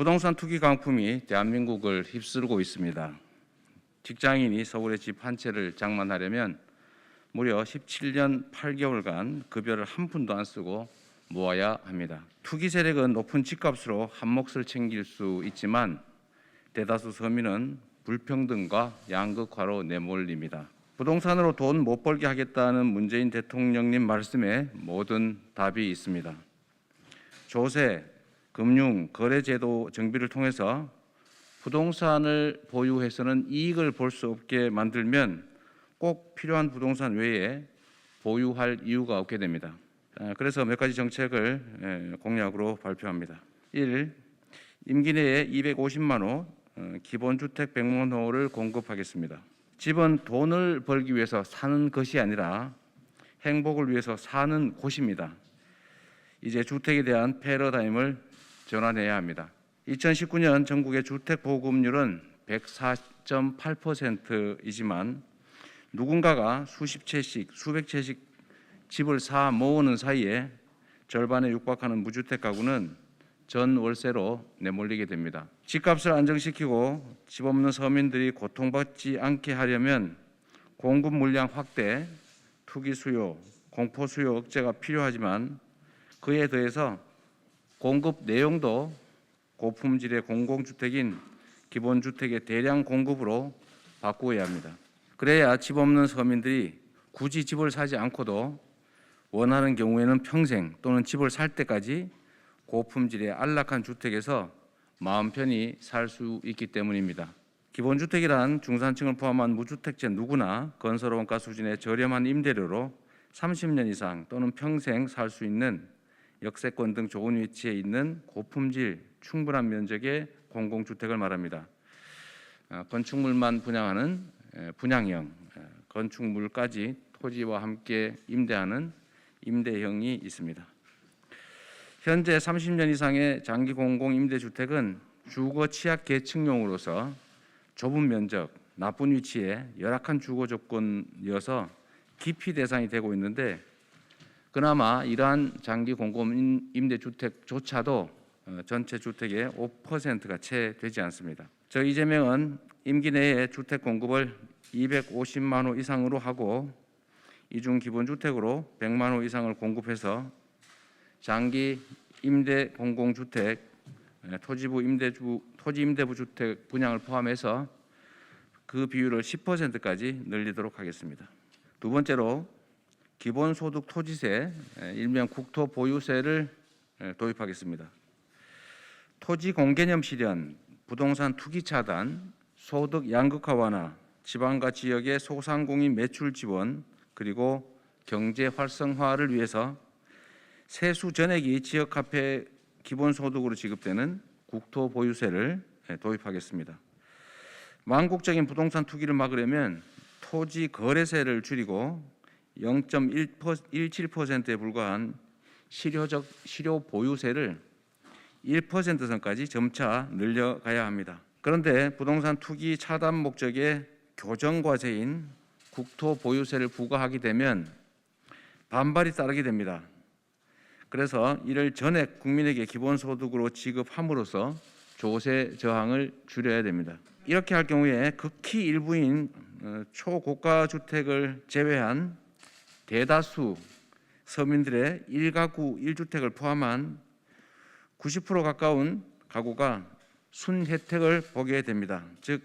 부동산 투기 강풍이 대한민국을 휩쓸고 있습니다. 직장인이 서울의 집 한 채를 장만하려면 무려 17년 8개월간 급여를 한 푼도 안 쓰고 모아야 합니다. 투기 세력은 높은 집값으로 한 몫을 챙길 수 있지만 대다수 서민은 불평등과 양극화로 내몰립니다. 부동산으로 돈 못 벌게 하겠다는 문재인 대통령님 말씀에 모든 답이 있습니다. 조세, 금융, 거래제도 정비를 통해서 부동산을 보유해서는 이익을 볼 수 없게 만들면 꼭 필요한 부동산 외에 보유할 이유가 없게 됩니다. 그래서 몇 가지 정책을 공약으로 발표합니다. 1. 임기 내에 250만 호 기본주택 100만 호를 공급하겠습니다. 집은 돈을 벌기 위해서 사는 것이 아니라 행복을 위해서 사는 곳입니다. 이제 주택에 대한 패러다임을 전환해야 합니다. 2019년 전국의 주택 보급률은 104.8%이지만 누군가가 수십 채씩 수백 채씩 집을 사 모으는 사이에 절반에 육박하는 무주택 가구는 전 월세로 내몰리게 됩니다. 집값을 안정시키고 집 없는 서민들이 고통받지 않게 하려면 공급 물량 확대, 투기 수요, 공포 수요 억제가 필요하지만 그에 더해서 공급 내용도 고품질의 공공주택인 기본주택의 대량 공급으로 바꾸어야 합니다. 그래야 집 없는 서민들이 굳이 집을 사지 않고도 원하는 경우에는 평생 또는 집을 살 때까지 고품질의 안락한 주택에서 마음 편히 살 수 있기 때문입니다. 기본주택이란 중산층을 포함한 무주택자 누구나 건설원가 수준의 저렴한 임대료로 30년 이상 또는 평생 살 수 있는 역세권 등 좋은 위치에 있는 고품질 충분한 면적의 공공주택을 말합니다. 건축물만 분양하는 분양형, 건축물까지 토지와 함께 임대하는 임대형이 있습니다. 현재 30년 이상의 장기 공공임대주택은 주거 취약 계층용으로서 좁은 면적, 나쁜 위치에 열악한 주거 조건이어서 기피 대상이 되고 있는데 그나마 이러한 장기 공공임대주택조차도 전체 주택의 5%가 채 되지 않습니다. 저희 이재명은 임기 내에 주택 공급을 250만 호 이상으로 하고 이중 기본주택으로 100만 호 이상을 공급해서 장기 임대 공공주택, 토지 임대부 주택 분양을 포함해서 그 비율을 10%까지 늘리도록 하겠습니다. 두 번째로 기본소득 토지세, 일명 국토보유세를 도입하겠습니다. 토지 공개념 실현, 부동산 투기 차단, 소득 양극화 완화, 지방과 지역의 소상공인 매출 지원, 그리고 경제 활성화를 위해서 세수 전액이 지역화폐 기본소득으로 지급되는 국토보유세를 도입하겠습니다. 망국적인 부동산 투기를 막으려면 토지 거래세를 줄이고 0.17%에 불과한 실효 보유세를 1% 선까지 점차 늘려가야 합니다. 그런데 부동산 투기 차단 목적의 교정과세인 국토보유세를 부과하게 되면 반발이 따르게 됩니다. 그래서 이를 전액 국민에게 기본소득으로 지급함으로써 조세 저항을 줄여야 됩니다. 이렇게 할 경우에 극히 일부인 초고가 주택을 제외한 대다수 서민들의 1가구 1주택을 포함한 90% 가까운 가구가 순혜택을 보게 됩니다. 즉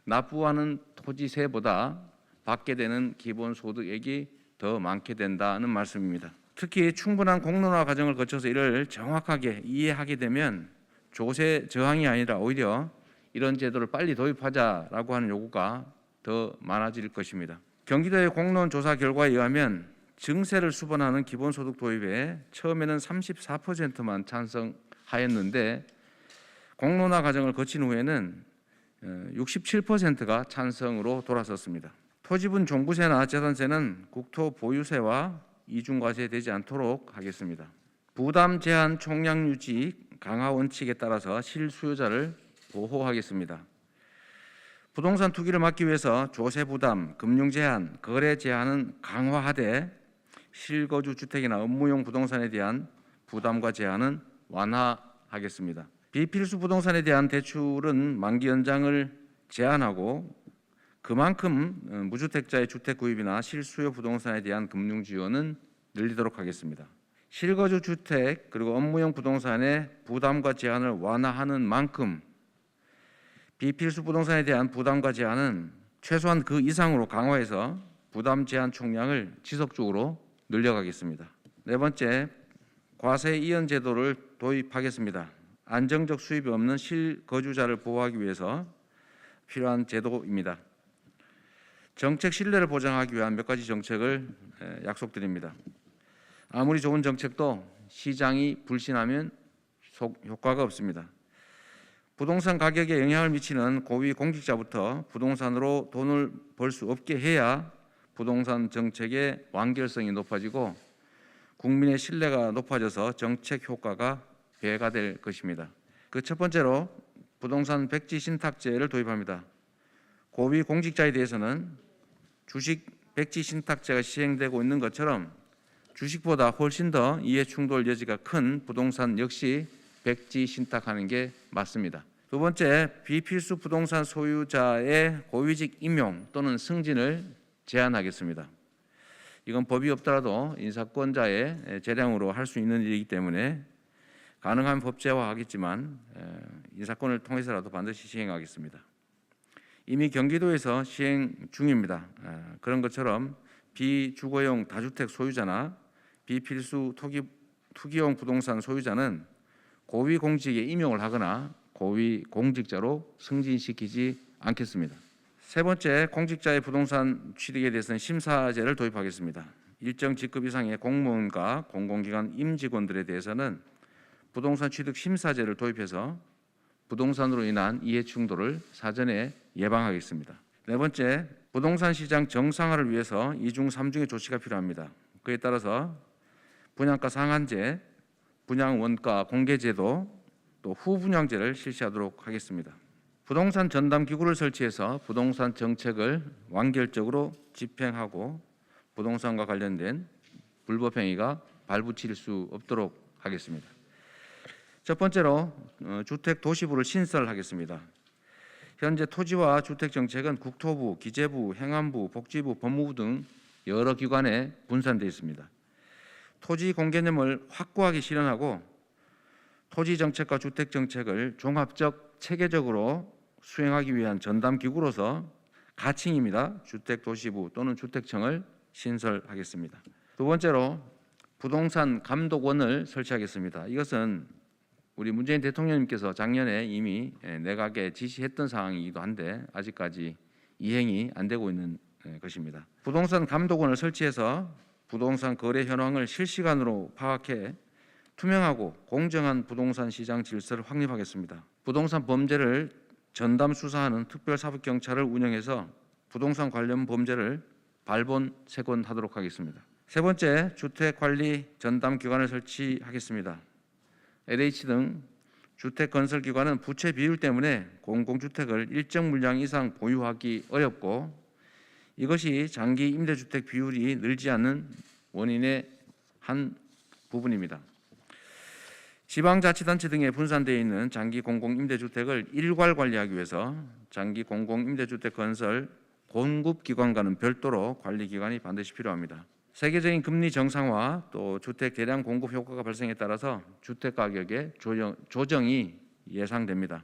납부하는 토지세보다 받게 되는 기본소득액이 더 많게 된다는 말씀입니다. 특히 충분한 공론화 과정을 거쳐서 이를 정확하게 이해하게 되면 조세 저항이 아니라 오히려 이런 제도를 빨리 도입하자라고 하는 요구가 더 많아질 것입니다. 경기도의 공론조사 결과에 의하면 증세를 수반하는 기본소득 도입에 처음에는 34%만 찬성하였는데 공론화 과정을 거친 후에는 67%가 찬성으로 돌아섰습니다. 토지분 종부세나 재산세는 국토보유세와 이중과세 되지 않도록 하겠습니다. 부담 제한 총량 유지 강화 원칙에 따라서 실수요자를 보호하겠습니다. 부동산 투기를 막기 위해서 조세 부담, 금융 제한, 거래 제한은 강화하되 실거주 주택이나 업무용 부동산에 대한 부담과 제한은 완화하겠습니다. 비필수 부동산에 대한 대출은 만기 연장을 제한하고 그만큼 무주택자의 주택 구입이나 실수요 부동산에 대한 금융 지원은 늘리도록 하겠습니다. 실거주 주택 그리고 업무용 부동산의 부담과 제한을 완화하는 만큼 비필수 부동산에 대한 부담과 제한은 최소한 그 이상으로 강화해서 부담 제한 총량을 지속적으로 늘려가겠습니다. 네 번째, 과세 이연 제도를 도입하겠습니다. 안정적 수입이 없는 실거주자를 보호하기 위해서 필요한 제도입니다. 정책 신뢰를 보장하기 위한 몇 가지 정책을 약속드립니다. 아무리 좋은 정책도 시장이 불신하면 효과가 없습니다. 부동산 가격에 영향을 미치는 고위 공직자부터 부동산으로 돈을 벌 수 없게 해야 부동산 정책의 완결성이 높아지고 국민의 신뢰가 높아져서 정책 효과가 배가 될 것입니다. 그 첫 번째로 부동산 백지 신탁제를 도입합니다. 고위 공직자에 대해서는 주식 백지 신탁제가 시행되고 있는 것처럼 주식보다 훨씬 더 이해 충돌 여지가 큰 부동산 역시 백지 신탁하는 게 맞습니다. 두 번째, 비필수 부동산 소유자의 고위직 임용 또는 승진을 제한하겠습니다. 이건 법이 없더라도 인사권자의 재량으로 할 수 있는 일이기 때문에 가능한 법제화하겠지만 인사권을 통해서라도 반드시 시행하겠습니다. 이미 경기도에서 시행 중입니다. 그런 것처럼 비주거용 다주택 소유자나 비필수 투기용 부동산 소유자는 고위공직에 임용을 하거나 고위공직자로 승진시키지 않겠습니다. 세 번째, 공직자의 부동산 취득에 대해서는 심사제를 도입하겠습니다. 일정 직급 이상의 공무원과 공공기관 임직원들에 대해서는 부동산 취득 심사제를 도입해서 부동산으로 인한 이해 충돌을 사전에 예방하겠습니다. 네 번째, 부동산 시장 정상화를 위해서 2중 3중의 조치가 필요합니다. 그에 따라서 분양가 상한제, 분양 원가 공개제도, 또 후분양제를 실시하도록 하겠습니다. 부동산 전담 기구를 설치해서 부동산 정책을 완결적으로 집행하고 부동산과 관련된 불법 행위가 발붙일 수 없도록 하겠습니다. 첫 번째로 주택 도시부를 신설하겠습니다. 현재 토지와 주택 정책은 국토부, 기재부, 행안부, 복지부, 법무부 등 여러 기관에 분산되어 있습니다. 토지 공개념을 확고하게 실현하고 토지 정책과 주택 정책을 종합적 체계적으로 수행하기 위한 전담 기구로서 가칭입니다. 주택 도시부 또는 주택청을 신설하겠습니다. 두 번째로 부동산 감독원을 설치하겠습니다. 이것은 우리 문재인 대통령님께서 작년에 이미 내각에 지시했던 사항이기도 한데 아직까지 이행이 안 되고 있는 것입니다. 부동산 감독원을 설치해서 부동산 거래 현황을 실시간으로 파악해 투명하고 공정한 부동산 시장 질서를 확립하겠습니다. 부동산 범죄를 전담 수사하는 특별사법경찰을 운영해서 부동산 관련 범죄를 발본, 세곤하도록 하겠습니다. 세 번째, 주택관리 전담기관을 설치하겠습니다. LH 등 주택건설기관은 부채 비율 때문에 공공주택을 일정 물량 이상 보유하기 어렵고 이것이 장기 임대주택 비율이 늘지 않는 원인의 한 부분입니다. 지방자치단체 등에 분산되어 있는 장기 공공임대주택을 일괄 관리하기 위해서 장기 공공임대주택 건설 공급기관과는 별도로 관리기관이 반드시 필요합니다. 세계적인 금리 정상화 또 주택 대량 공급 효과가 발생에 따라서 주택 가격의 조정이 예상됩니다.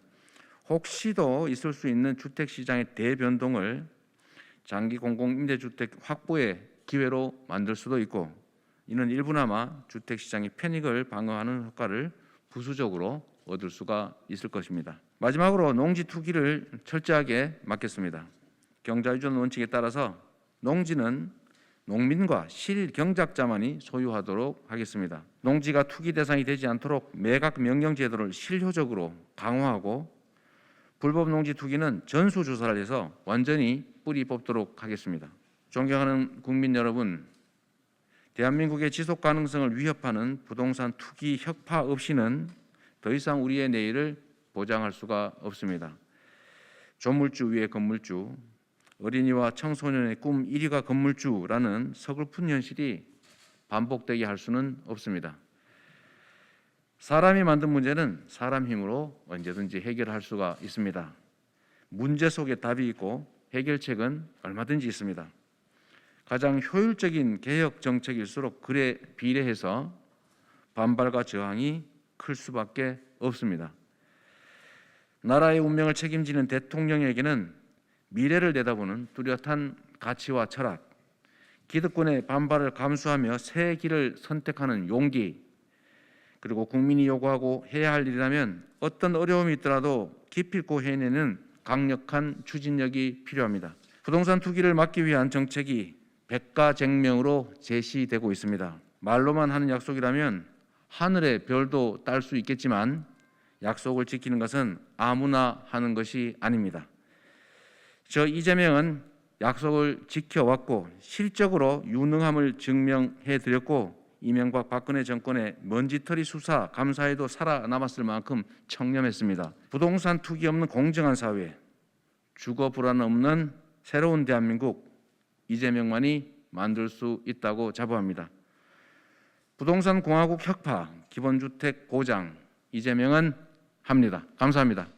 혹시도 있을 수 있는 주택 시장의 대변동을 장기 공공임대주택 확보의 기회로 만들 수도 있고 이는 일부나마 주택 시장의 패닉을 방어하는 효과를 부수적으로 얻을 수가 있을 것입니다. 마지막으로 농지 투기를 철저하게 막겠습니다. 경자유전 원칙에 따라서 농지는 농민과 실경작자만이 소유하도록 하겠습니다. 농지가 투기 대상이 되지 않도록 매각 명령 제도를 실효적으로 강화하고 불법 농지 투기는 전수조사를 해서 완전히 뿌리 뽑도록 하겠습니다. 존경하는 국민 여러분, 대한민국의 지속 가능성을 위협하는 부동산 투기 혁파 없이는 더 이상 우리의 내일을 보장할 수가 없습니다. 조물주 위에 건물주, 어린이와 청소년의 꿈 1위가 건물주라는 서글픈 현실이 반복되게 할 수는 없습니다. 사람이 만든 문제는 사람 힘으로 언제든지 해결할 수가 있습니다. 문제 속에 답이 있고 해결책은 얼마든지 있습니다. 가장 효율적인 개혁 정책일수록 그에 비례해서 반발과 저항이 클 수밖에 없습니다. 나라의 운명을 책임지는 대통령에게는 미래를 내다보는 뚜렷한 가치와 철학, 기득권의 반발을 감수하며 새 길을 선택하는 용기, 그리고 국민이 요구하고 해야 할 일이라면 어떤 어려움이 있더라도 기필코 해내는 강력한 추진력이 필요합니다. 부동산 투기를 막기 위한 정책이 백가쟁명으로 제시되고 있습니다. 말로만 하는 약속이라면 하늘의 별도 딸 수 있겠지만 약속을 지키는 것은 아무나 하는 것이 아닙니다. 저 이재명은 약속을 지켜왔고 실적으로 유능함을 증명해드렸고 이명박 박근혜 정권의 먼지털이 수사 감사에도 살아남았을 만큼 청렴했습니다. 부동산 투기 없는 공정한 사회, 주거 불안 없는 새로운 대한민국, 이재명만이 만들 수 있다고 자부합니다. 부동산 공화국 혁파, 기본주택 보장, 이재명은 합니다. 감사합니다.